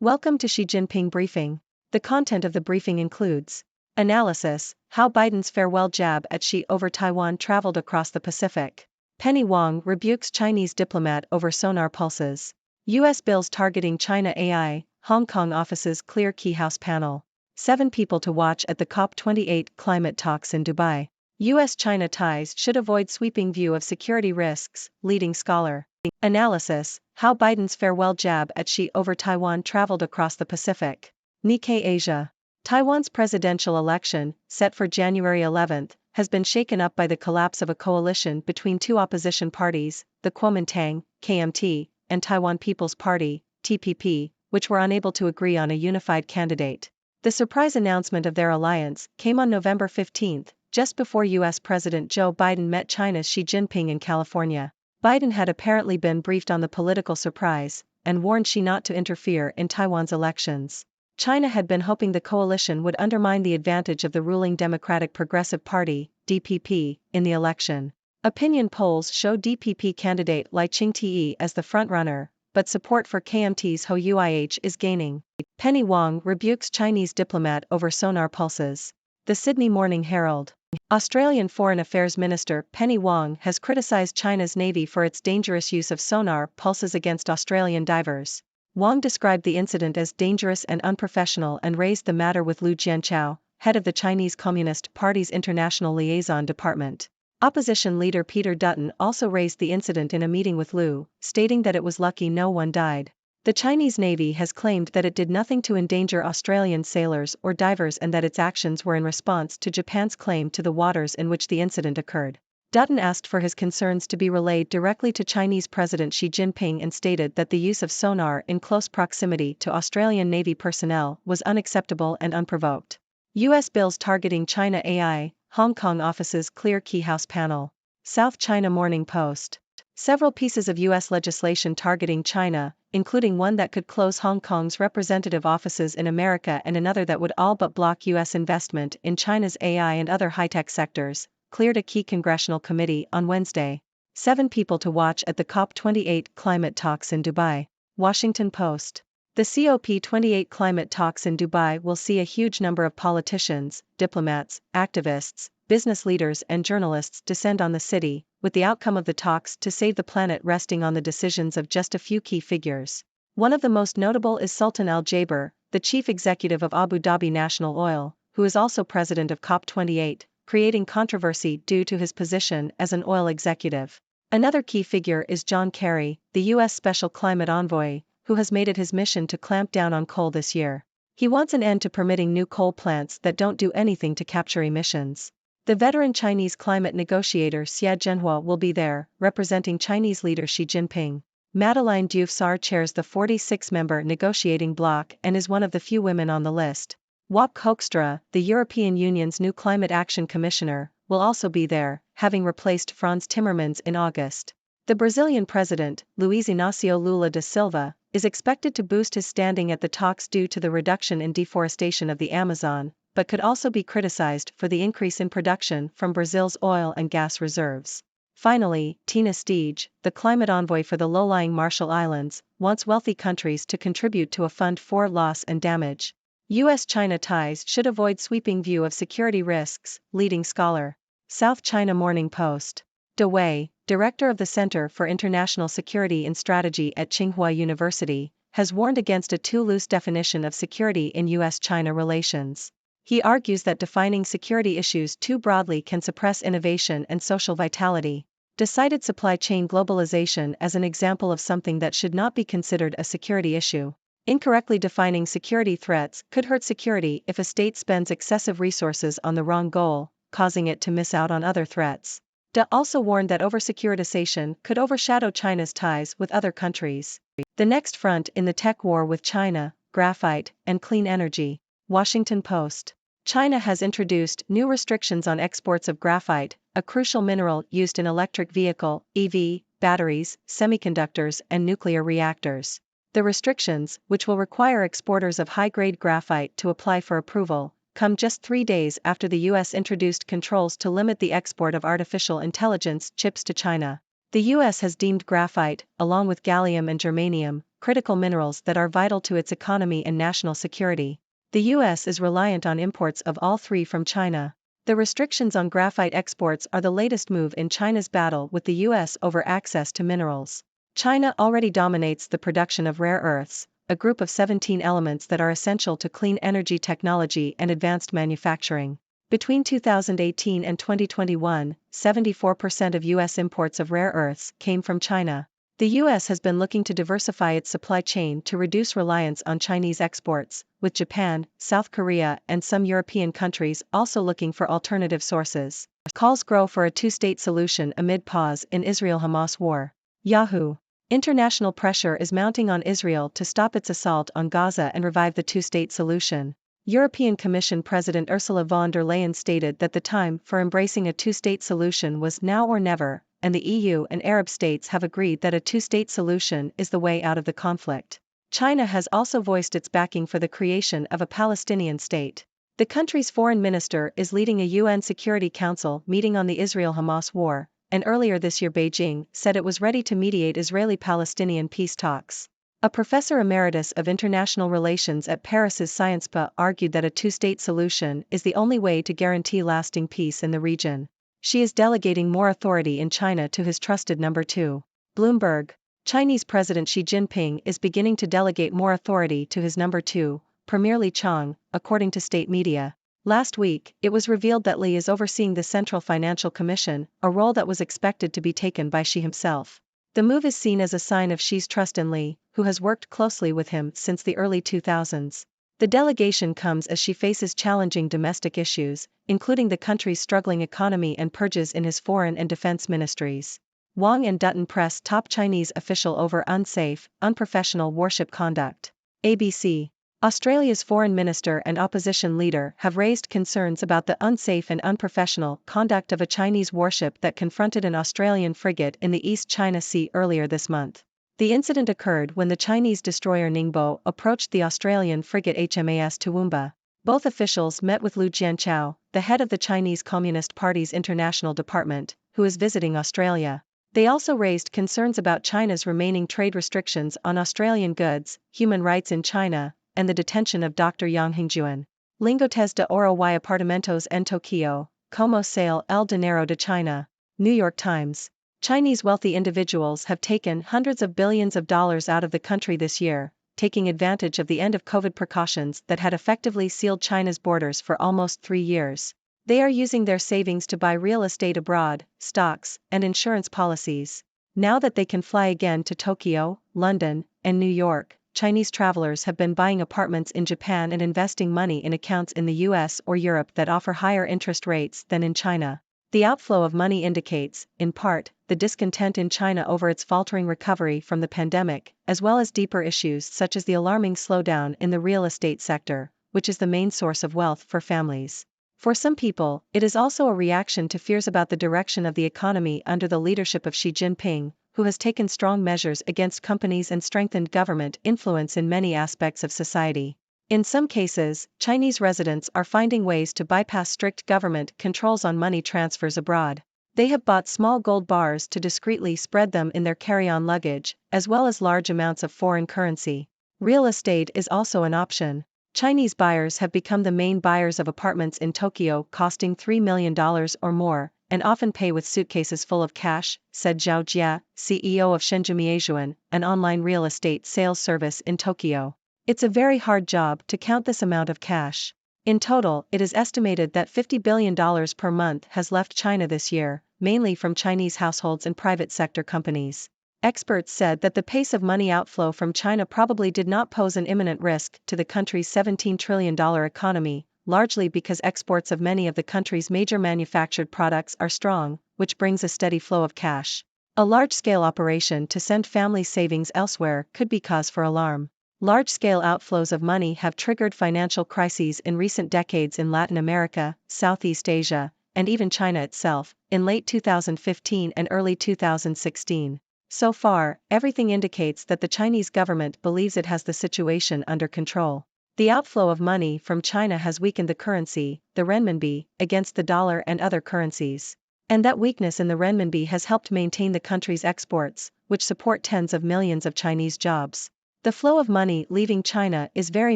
Welcome to Xi Jinping Briefing. The content of the briefing includes analysis, how Biden's farewell jab at Xi over Taiwan traveled across the Pacific. Penny Wong rebukes Chinese diplomat over sonar pulses. U.S. bills targeting China AI, Hong Kong offices clear key House panel. 7 people to watch at the COP28 climate talks in Dubai. U.S.-China ties should avoid sweeping view of security risks, leading scholar. Analysis, how Biden's farewell jab at Xi over Taiwan traveled across the Pacific. Nikkei Asia. Taiwan's presidential election, set for January 11, has been shaken up by the collapse of a coalition between two opposition parties, the Kuomintang, KMT, and Taiwan People's Party, TPP, which were unable to agree on a unified candidate. The surprise announcement of their alliance came on November 15, just before U.S. President Joe Biden met China's Xi Jinping in California. Biden had apparently been briefed on the political surprise, and warned Xi not to interfere in Taiwan's elections. China had been hoping the coalition would undermine the advantage of the ruling Democratic Progressive Party, DPP, in the election. Opinion polls show DPP candidate Lai Ching-te as the frontrunner, but support for KMT's Ho Uih is gaining. Penny Wong rebukes Chinese diplomat over sonar pulses. The Sydney Morning Herald. Australian Foreign Affairs Minister Penny Wong has criticised China's Navy for its dangerous use of sonar pulses against Australian divers. Wong described the incident as dangerous and unprofessional and raised the matter with Liu Jianchao, head of the Chinese Communist Party's International Liaison Department. Opposition leader Peter Dutton also raised the incident in a meeting with Liu, stating that it was lucky no one died. The Chinese Navy has claimed that it did nothing to endanger Australian sailors or divers and that its actions were in response to Japan's claim to the waters in which the incident occurred. Dutton asked for his concerns to be relayed directly to Chinese President Xi Jinping and stated that the use of sonar in close proximity to Australian Navy personnel was unacceptable and unprovoked. U.S. bills targeting China AI, Hong Kong offices clear key House panel. South China Morning Post. Several pieces of U.S. legislation targeting China, including one that could close Hong Kong's representative offices in America and another that would all but block U.S. investment in China's AI and other high-tech sectors, cleared a key congressional committee on Wednesday. 7 people to watch at the COP28 climate talks in Dubai. Washington Post. The COP28 climate talks in Dubai will see a huge number of politicians, diplomats, activists, business leaders and journalists descend on the city, with the outcome of the talks to save the planet resting on the decisions of just a few key figures. One of the most notable is Sultan Al Jaber, the chief executive of Abu Dhabi National Oil, who is also president of COP28, creating controversy due to his position as an oil executive. Another key figure is John Kerry, the U.S. Special Climate Envoy, who has made it his mission to clamp down on coal this year. He wants an end to permitting new coal plants that don't do anything to capture emissions. The veteran Chinese climate negotiator Xia Zhenhua will be there, representing Chinese leader Xi Jinping. Madeleine Diouf-Sarr chairs the 46-member negotiating bloc and is one of the few women on the list. Wop Hoekstra, the European Union's new Climate Action Commissioner, will also be there, having replaced Frans Timmermans in August. The Brazilian president, Luiz Inácio Lula da Silva, is expected to boost his standing at the talks due to the reduction in deforestation of the Amazon, but could also be criticized for the increase in production from Brazil's oil and gas reserves. Finally, Tina Steege, the climate envoy for the low-lying Marshall Islands, wants wealthy countries to contribute to a fund for loss and damage. U.S.-China ties should avoid sweeping view of security risks, leading scholar. South China Morning Post. De Wei, director of the Center for International Security and Strategy at Tsinghua University, has warned against a too loose definition of security in U.S.-China relations. He argues that defining security issues too broadly can suppress innovation and social vitality. Decided supply chain globalization as an example of something that should not be considered a security issue. Incorrectly defining security threats could hurt security if a state spends excessive resources on the wrong goal, causing it to miss out on other threats. De also warned that over-securitization could overshadow China's ties with other countries. The next front in the tech war with China, graphite, and clean energy. Washington Post. China has introduced new restrictions on exports of graphite, a crucial mineral used in electric vehicle, EV, batteries, semiconductors and nuclear reactors. The restrictions, which will require exporters of high-grade graphite to apply for approval, come just 3 days after the U.S. introduced controls to limit the export of artificial intelligence chips to China. The U.S. has deemed graphite, along with gallium and germanium, critical minerals that are vital to its economy and national security. The U.S. is reliant on imports of all three from China. The restrictions on graphite exports are the latest move in China's battle with the U.S. over access to minerals. China already dominates the production of rare earths, a group of 17 elements that are essential to clean energy technology and advanced manufacturing. Between 2018 and 2021, 74% of U.S. imports of rare earths came from China. The U.S. has been looking to diversify its supply chain to reduce reliance on Chinese exports, with Japan, South Korea, and some European countries also looking for alternative sources. Calls grow for a two-state solution amid pause in Israel-Hamas war. Yahoo! International pressure is mounting on Israel to stop its assault on Gaza and revive the two-state solution. European Commission President Ursula von der Leyen stated that the time for embracing a two-state solution was now or never, and the EU and Arab states have agreed that a two-state solution is the way out of the conflict. China has also voiced its backing for the creation of a Palestinian state. The country's foreign minister is leading a UN Security Council meeting on the Israel-Hamas war, and earlier this year Beijing said it was ready to mediate Israeli-Palestinian peace talks. A professor emeritus of international relations at Paris's Sciences Po argued that a two-state solution is the only way to guarantee lasting peace in the region. She is delegating more authority in China to his trusted number two. Bloomberg. Chinese President Xi Jinping is beginning to delegate more authority to his number two, Premier Li Qiang, according to state media. Last week, it was revealed that Li is overseeing the Central Financial Commission, a role that was expected to be taken by Xi himself. The move is seen as a sign of Xi's trust in Li, who has worked closely with him since the early 2000s. The delegation comes as Xi faces challenging domestic issues, including the country's struggling economy and purges in his foreign and defense ministries. Wang and Dutton press top Chinese official over unsafe, unprofessional warship conduct. ABC. Australia's foreign minister and opposition leader have raised concerns about the unsafe and unprofessional conduct of a Chinese warship that confronted an Australian frigate in the East China Sea earlier this month. The incident occurred when the Chinese destroyer Ningbo approached the Australian frigate HMAS Toowoomba. Both officials met with Liu Jianchao, the head of the Chinese Communist Party's international department, who is visiting Australia. They also raised concerns about China's remaining trade restrictions on Australian goods, human rights in China, and the detention of Dr. Yang Hingjuan. Lingotes de oro y apartamentos en Tokyo, como sale el dinero de China. New York Times. Chinese wealthy individuals have taken hundreds of billions of dollars out of the country this year, taking advantage of the end of COVID precautions that had effectively sealed China's borders for almost 3 years. They are using their savings to buy real estate abroad, stocks, and insurance policies. Now that they can fly again to Tokyo, London, and New York, Chinese travelers have been buying apartments in Japan and investing money in accounts in the US or Europe that offer higher interest rates than in China. The outflow of money indicates, in part, the discontent in China over its faltering recovery from the pandemic, as well as deeper issues such as the alarming slowdown in the real estate sector, which is the main source of wealth for families. For some people, it is also a reaction to fears about the direction of the economy under the leadership of Xi Jinping, who has taken strong measures against companies and strengthened government influence in many aspects of society. In some cases, Chinese residents are finding ways to bypass strict government controls on money transfers abroad. They have bought small gold bars to discreetly spread them in their carry-on luggage, as well as large amounts of foreign currency. Real estate is also an option. Chinese buyers have become the main buyers of apartments in Tokyo costing $3 million or more, and often pay with suitcases full of cash, said Zhao Jia, CEO of Shenzhou, an online real estate sales service in Tokyo. It's a very hard job to count this amount of cash. In total, it is estimated that $50 billion per month has left China this year, mainly from Chinese households and private sector companies. Experts said that the pace of money outflow from China probably did not pose an imminent risk to the country's $17 trillion economy, largely because exports of many of the country's major manufactured products are strong, which brings a steady flow of cash. A large-scale operation to send family savings elsewhere could be cause for alarm. Large-scale outflows of money have triggered financial crises in recent decades in Latin America, Southeast Asia, and even China itself, in late 2015 and early 2016. So far, everything indicates that the Chinese government believes it has the situation under control. The outflow of money from China has weakened the currency, the renminbi, against the dollar and other currencies. And that weakness in the renminbi has helped maintain the country's exports, which support tens of millions of Chinese jobs. The flow of money leaving China is very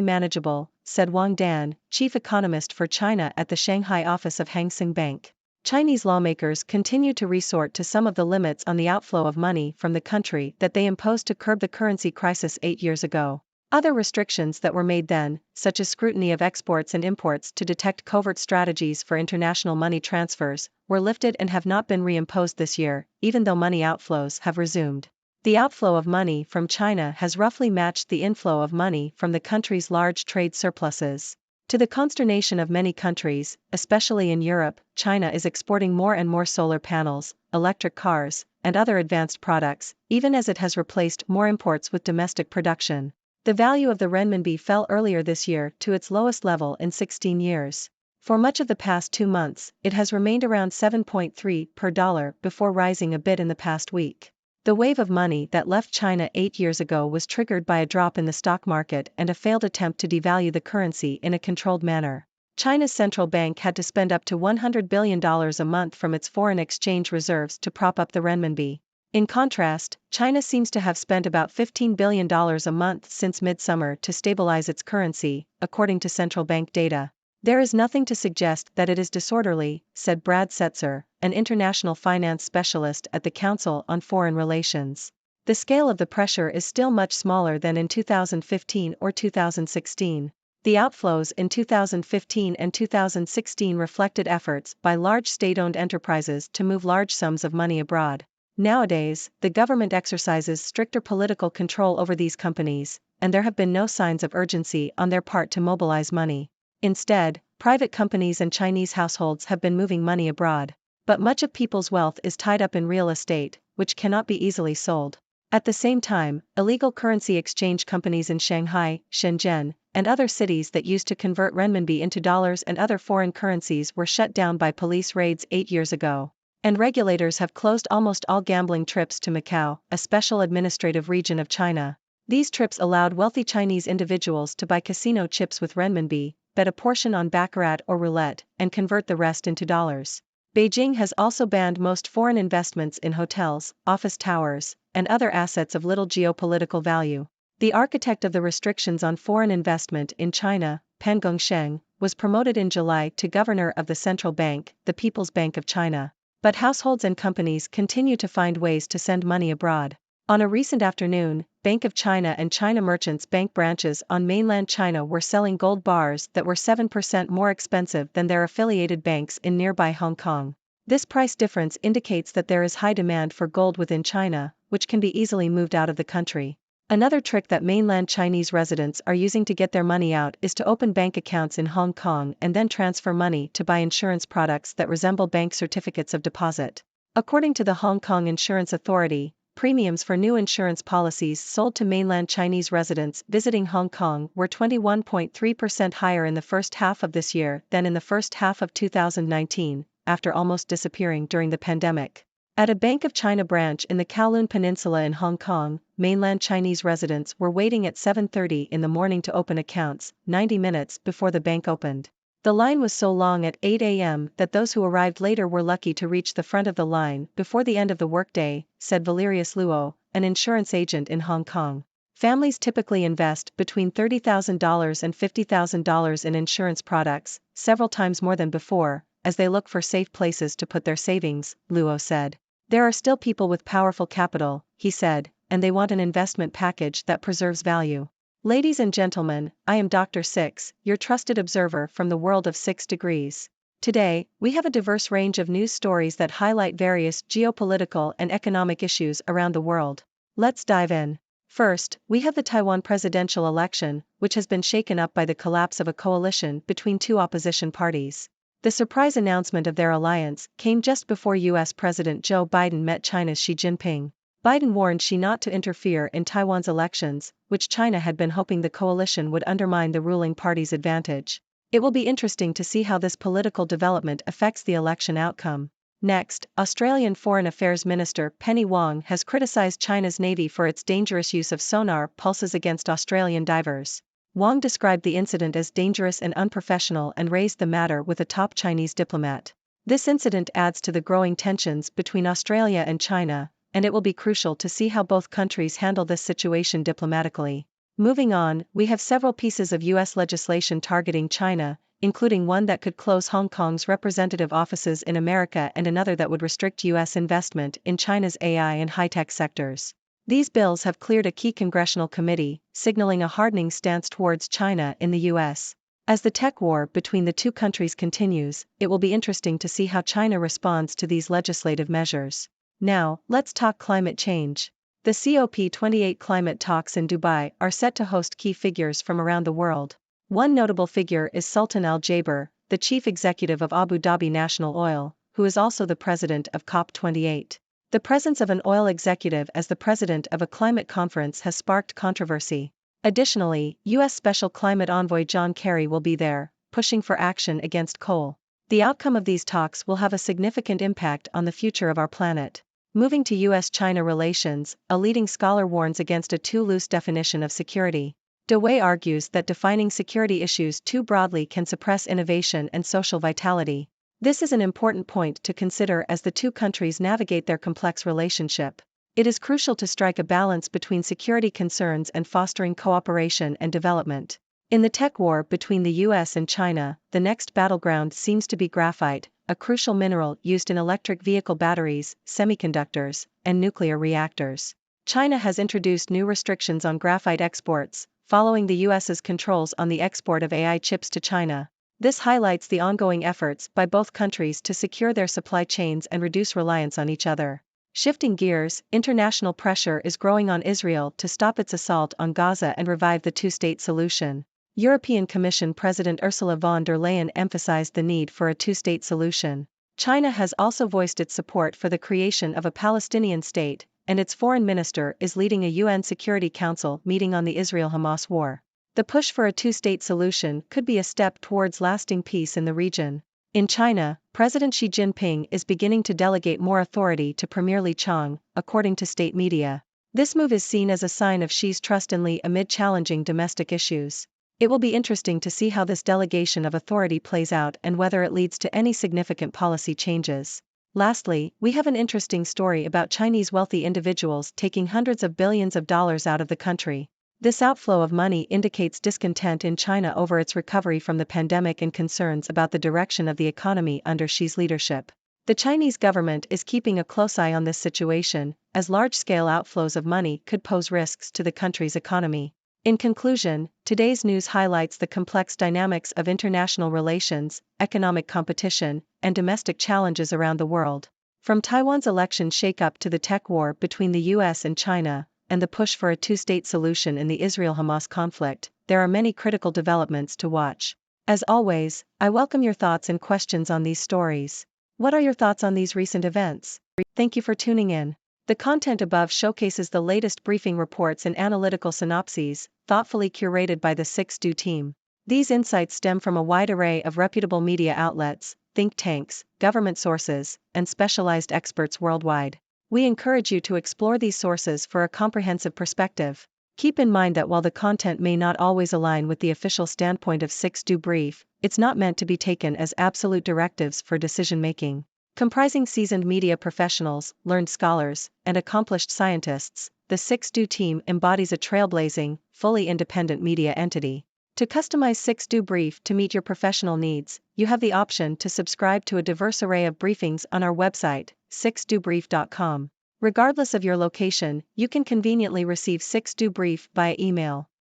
manageable, said Wang Dan, chief economist for China at the Shanghai office of Hang Seng Bank. Chinese lawmakers continue to resort to some of the limits on the outflow of money from the country that they imposed to curb the currency crisis 8 years ago. Other restrictions that were made then, such as scrutiny of exports and imports to detect covert strategies for international money transfers, were lifted and have not been reimposed this year, even though money outflows have resumed. The outflow of money from China has roughly matched the inflow of money from the country's large trade surpluses. To the consternation of many countries, especially in Europe, China is exporting more and more solar panels, electric cars, and other advanced products, even as it has replaced more imports with domestic production. The value of the renminbi fell earlier this year to its lowest level in 16 years. For much of the past 2 months, it has remained around 7.3 per dollar before rising a bit in the past week. The wave of money that left China 8 years ago was triggered by a drop in the stock market and a failed attempt to devalue the currency in a controlled manner. China's central bank had to spend up to $100 billion a month from its foreign exchange reserves to prop up the renminbi. In contrast, China seems to have spent about $15 billion a month since midsummer to stabilize its currency, according to central bank data. There is nothing to suggest that it is disorderly, said Brad Setzer, an international finance specialist at the Council on Foreign Relations. The scale of the pressure is still much smaller than in 2015 or 2016. The outflows in 2015 and 2016 reflected efforts by large state-owned enterprises to move large sums of money abroad. Nowadays, the government exercises stricter political control over these companies, and there have been no signs of urgency on their part to mobilize money. Instead, private companies and Chinese households have been moving money abroad. But much of people's wealth is tied up in real estate, which cannot be easily sold. At the same time, illegal currency exchange companies in Shanghai, Shenzhen, and other cities that used to convert renminbi into dollars and other foreign currencies were shut down by police raids 8 years ago. And regulators have closed almost all gambling trips to Macau, a special administrative region of China. These trips allowed wealthy Chinese individuals to buy casino chips with renminbi, bet a portion on baccarat or roulette, and convert the rest into dollars. Beijing has also banned most foreign investments in hotels, office towers, and other assets of little geopolitical value. The architect of the restrictions on foreign investment in China, Pan Gongsheng, was promoted in July to governor of the central bank, the People's Bank of China. But households and companies continue to find ways to send money abroad. On a recent afternoon, Bank of China and China Merchants Bank branches on mainland China were selling gold bars that were 7% more expensive than their affiliated banks in nearby Hong Kong. This price difference indicates that there is high demand for gold within China, which can be easily moved out of the country. Another trick that mainland Chinese residents are using to get their money out is to open bank accounts in Hong Kong and then transfer money to buy insurance products that resemble bank certificates of deposit. According to the Hong Kong Insurance Authority, premiums for new insurance policies sold to mainland Chinese residents visiting Hong Kong were 21.3% higher in the first half of this year than in the first half of 2019, after almost disappearing during the pandemic. At a Bank of China branch in the Kowloon Peninsula in Hong Kong, mainland Chinese residents were waiting at 7:30 in the morning to open accounts, 90 minutes before the bank opened. The line was so long at 8 a.m. that those who arrived later were lucky to reach the front of the line before the end of the workday, said Valerius Luo, an insurance agent in Hong Kong. Families typically invest between $30,000 and $50,000 in insurance products, several times more than before, as they look for safe places to put their savings, Luo said. There are still people with powerful capital, he said, and they want an investment package that preserves value. Ladies and gentlemen, I am Dr. Six, your trusted observer from the world of 6 degrees. Today, we have a diverse range of news stories that highlight various geopolitical and economic issues around the world. Let's dive in. First, we have the Taiwan presidential election, which has been shaken up by the collapse of a coalition between 2 opposition parties. The surprise announcement of their alliance came just before U.S. President Joe Biden met China's Xi Jinping. Biden warned Xi not to interfere in Taiwan's elections, which China had been hoping the coalition would undermine the ruling party's advantage. It will be interesting to see how this political development affects the election outcome. Next, Australian Foreign Affairs Minister Penny Wong has criticized China's Navy for its dangerous use of sonar pulses against Australian divers. Wong described the incident as dangerous and unprofessional and raised the matter with a top Chinese diplomat. This incident adds to the growing tensions between Australia and China, and it will be crucial to see how both countries handle this situation diplomatically. Moving on, we have several pieces of U.S. legislation targeting China, including one that could close Hong Kong's representative offices in America and another that would restrict U.S. investment in China's AI and high-tech sectors. These bills have cleared a key congressional committee, signaling a hardening stance towards China in the U.S. As the tech war between the two countries continues, it will be interesting to see how China responds to these legislative measures. Now, let's talk climate change. The COP28 climate talks in Dubai are set to host key figures from around the world. One notable figure is Sultan Al Jaber, the chief executive of Abu Dhabi National Oil, who is also the president of COP28. The presence of an oil executive as the president of a climate conference has sparked controversy. Additionally, U.S. Special Climate Envoy John Kerry will be there, pushing for action against coal. The outcome of these talks will have a significant impact on the future of our planet. Moving to U.S.-China relations, a leading scholar warns against a too loose definition of security. Dewey argues that defining security issues too broadly can suppress innovation and social vitality. This is an important point to consider as the two countries navigate their complex relationship. It is crucial to strike a balance between security concerns and fostering cooperation and development. In the tech war between the US and China, the next battleground seems to be graphite, a crucial mineral used in electric vehicle batteries, semiconductors, and nuclear reactors. China has introduced new restrictions on graphite exports, following the US's controls on the export of AI chips to China. This highlights the ongoing efforts by both countries to secure their supply chains and reduce reliance on each other. Shifting gears, international pressure is growing on Israel to stop its assault on Gaza and revive the two-state solution. European Commission President Ursula von der Leyen emphasized the need for a two-state solution. China has also voiced its support for the creation of a Palestinian state, and its foreign minister is leading a UN Security Council meeting on the Israel-Hamas war. The push for a two-state solution could be a step towards lasting peace in the region. In China, President Xi Jinping is beginning to delegate more authority to Premier Li Qiang, according to state media. This move is seen as a sign of Xi's trust in Li amid challenging domestic issues. It will be interesting to see how this delegation of authority plays out and whether it leads to any significant policy changes. Lastly, we have an interesting story about Chinese wealthy individuals taking hundreds of billions of dollars out of the country. This outflow of money indicates discontent in China over its recovery from the pandemic and concerns about the direction of the economy under Xi's leadership. The Chinese government is keeping a close eye on this situation, as large-scale outflows of money could pose risks to the country's economy. In conclusion, today's news highlights the complex dynamics of international relations, economic competition, and domestic challenges around the world. From Taiwan's election shakeup to the tech war between the US and China, and the push for a two-state solution in the Israel-Hamas conflict, there are many critical developments to watch. As always, I welcome your thoughts and questions on these stories. What are your thoughts on these recent events? Thank you for tuning in. The content above showcases the latest briefing reports and analytical synopses, thoughtfully curated by the 6Do team. These insights stem from a wide array of reputable media outlets, think tanks, government sources, and specialized experts worldwide. We encourage you to explore these sources for a comprehensive perspective. Keep in mind that while the content may not always align with the official standpoint of 6Do Brief, it's not meant to be taken as absolute directives for decision-making. Comprising seasoned media professionals, learned scholars, and accomplished scientists, the 6Do team embodies a trailblazing, fully independent media entity. To customize 6Do Brief to meet your professional needs, you have the option to subscribe to a diverse array of briefings on our website, 6dobrief.com. Regardless of your location, you can conveniently receive 6Do Brief via email.